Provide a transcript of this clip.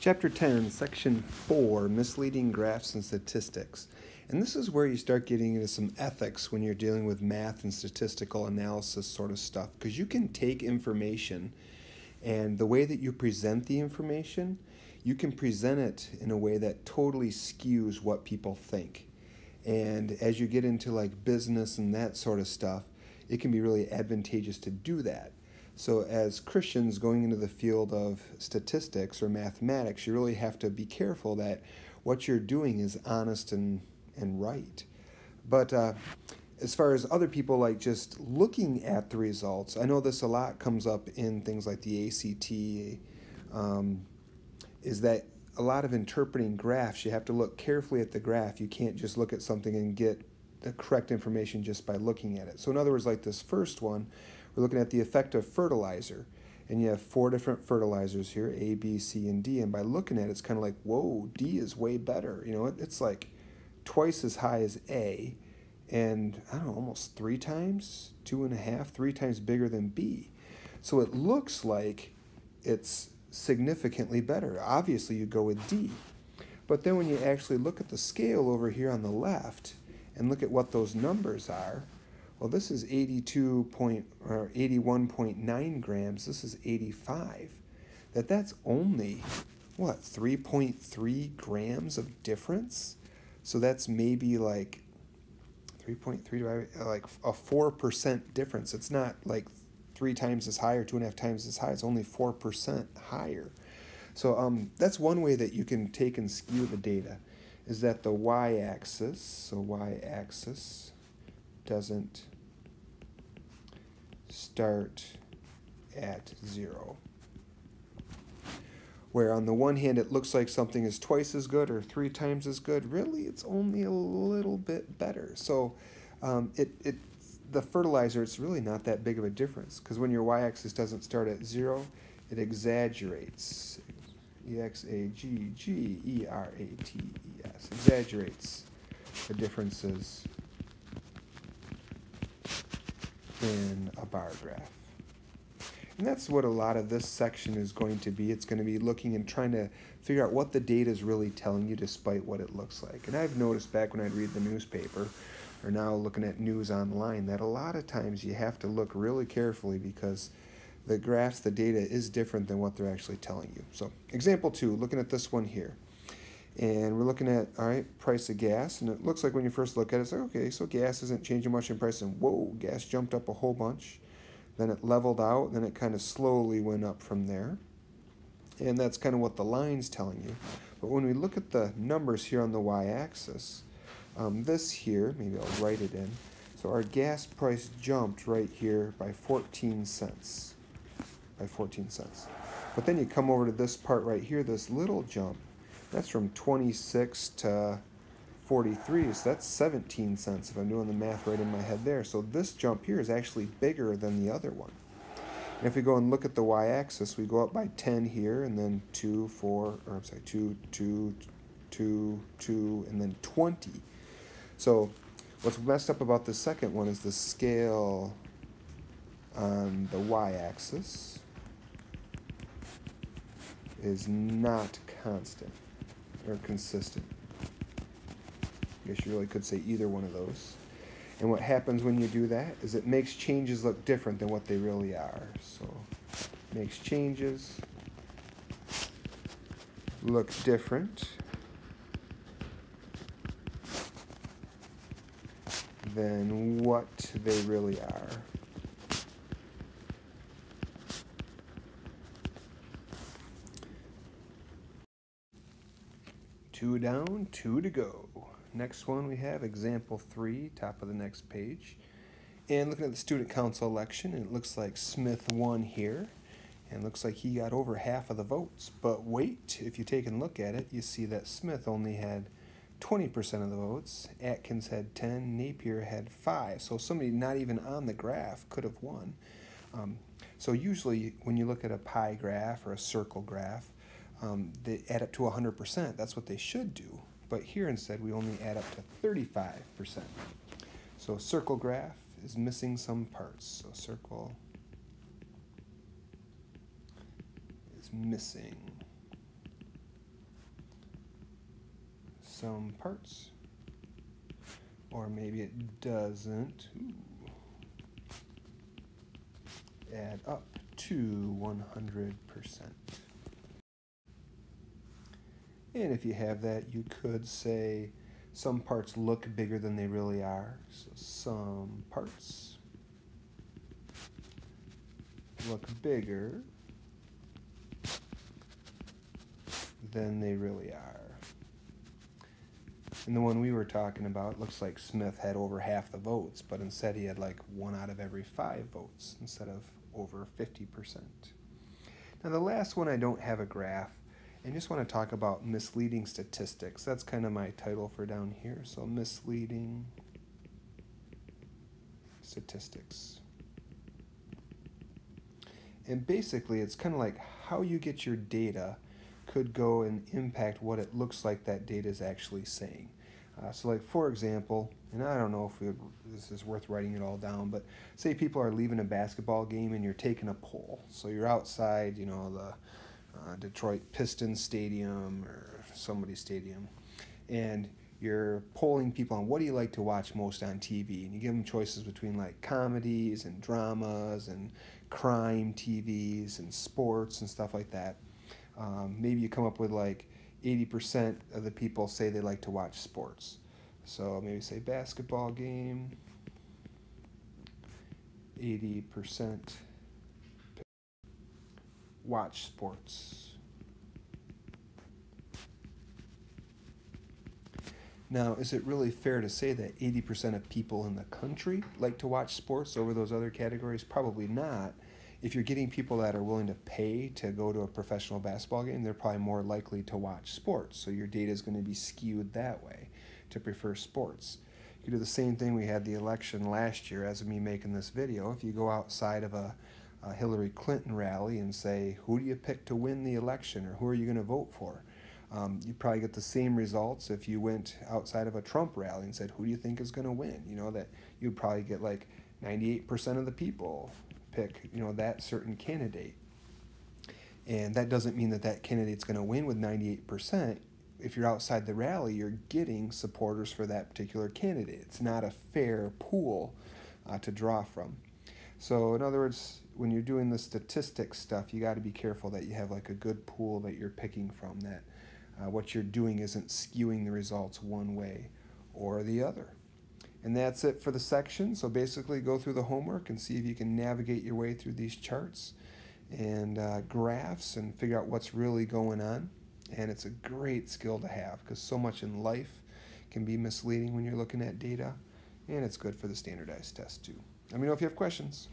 Chapter 10, Section 4, Misleading Graphs and Statistics. And this is where you start getting into some ethics when you're dealing with math and statistical analysis sort of stuff. Because you can take information, and the way that you present the information, you can present it in a way that totally skews what people think. And as you get into like business and that sort of stuff, it can be really advantageous to do that. So as Christians going into the field of statistics or mathematics, you really have to be careful that what you're doing is honest and right. But as far as other people, like just looking at the results, I know this a lot comes up in things like the ACT, is that a lot of interpreting graphs, you have to look carefully at the graph. You can't just look at something and get the correct information just by looking at it. So in other words, like this first one, we're looking at the effect of fertilizer. And you have 4 different fertilizers here, A, B, C, and D. And by looking at it, it's kind of like, whoa, D is way better. You know, it's like twice as high as A. And, I don't know, almost 3 times, 2.5, 3 times bigger than B. So it looks like it's significantly better. Obviously, you go with D. But then when you actually look at the scale over here on the left and look at what those numbers are, well, this is 81.9 grams. This is 85. That's only, what, 3.3 grams of difference? So that's maybe like 3.3, like a 4% difference. It's not like 3 times as high or 2.5 times as high. It's only 4% higher. So that's one way that you can take and skew the data, is that the y-axis, so y-axis doesn't start at 0. Where on the one hand it looks like something is twice as good or 3 times as good, really it's only a little bit better. So the fertilizer, it's really not that big of a difference, because when your y-axis doesn't start at 0, it exaggerates. E-X-A-G-G-E-R-A-T-E-S. Exaggerates the differences in a bar graph. And that's what a lot of this section is going to be. It's going to be looking and trying to figure out what the data is really telling you despite what it looks like. And I've noticed back when I'd read the newspaper, or now looking at news online, that a lot of times you have to look really carefully because the graphs, the data is different than what they're actually telling you. So example 2, looking at this one here. And we're looking at, all right, price of gas. And it looks like when you first look at it, it's like, okay, so gas isn't changing much in price. And whoa, gas jumped up a whole bunch. Then it leveled out. Then it kind of slowly went up from there. And that's kind of what the line's telling you. But when we look at the numbers here on the y-axis, this here, maybe I'll write it in. So our gas price jumped right here by 14 cents. By 14 cents. But then you come over to this part right here, this little jump. That's from 26 to 43, so that's 17 cents if I'm doing the math right in my head there. So this jump here is actually bigger than the other one. And if we go and look at the y-axis, we go up by 10 here, and then 2, 4, or I'm sorry, 2, 2, 2, 2, and then 20. So what's messed up about the second one is the scale on the y-axis is not constant or consistent. I guess you really could say either one of those. And what happens when you do that is it makes changes look different than what they really are. So makes changes look different than what they really are. Two down, 2 to go. Next one we have example 3, top of the next page. And looking at the student council election, and it looks like Smith won here. And it looks like he got over half of the votes. But wait, if you take a look at it, you see that Smith only had 20% of the votes. Atkins had 10, Napier had 5. So somebody not even on the graph could have won. So usually when you look at a pie graph or a circle graph, they add up to 100%. That's what they should do. But here instead, we only add up to 35%. So circle graph is missing some parts. So circle is missing some parts. Or maybe it doesn't. Add up to 100%. And if you have that, you could say some parts look bigger than they really are. So some parts look bigger than they really are. And the one we were talking about, looks like Smith had over half the votes, but instead he had like 1 out of every 5 votes instead of over 50%. Now the last one, I don't have a graph, and just want to talk about misleading statistics. That's kind of my title for down here. So misleading statistics. And basically it's kind of like how you get your data could go and impact what it looks like that data is actually saying. So like for example, and I don't know if this is worth writing it all down, but say people are leaving a basketball game and you're taking a poll. So you're outside, you know, the Detroit Pistons stadium or somebody's stadium, and you're polling people on what do you like to watch most on TV, and you give them choices between like comedies and dramas and crime TVs and sports and stuff like that. Maybe you come up with like 80% of the people say they like to watch sports. So maybe say basketball game, 80% watch sports. Now, is it really fair to say that 80% of people in the country like to watch sports over those other categories? Probably not. If you're getting people that are willing to pay to go to a professional basketball game, they're probably more likely to watch sports. So your data is going to be skewed that way, to prefer sports. You do the same thing. We had the election last year, as of me making this video. If you go outside of a Hillary Clinton rally and say, who do you pick to win the election, or who are you going to vote for? You probably get the same results if you went outside of a Trump rally and said, who do you think is going to win? You know, that you'd probably get like 98% of the people pick, you know, that certain candidate. And that doesn't mean that that candidate's going to win with 98%. If you're outside the rally, you're getting supporters for that particular candidate. It's not a fair pool to draw from. So in other words, when you're doing the statistics stuff, you got to be careful that you have like a good pool that you're picking from, that what you're doing isn't skewing the results one way or the other. And that's it for the section. So basically go through the homework and see if you can navigate your way through these charts and graphs and figure out what's really going on. And it's a great skill to have because so much in life can be misleading when you're looking at data, and it's good for the standardized test too. Let me know if you have questions.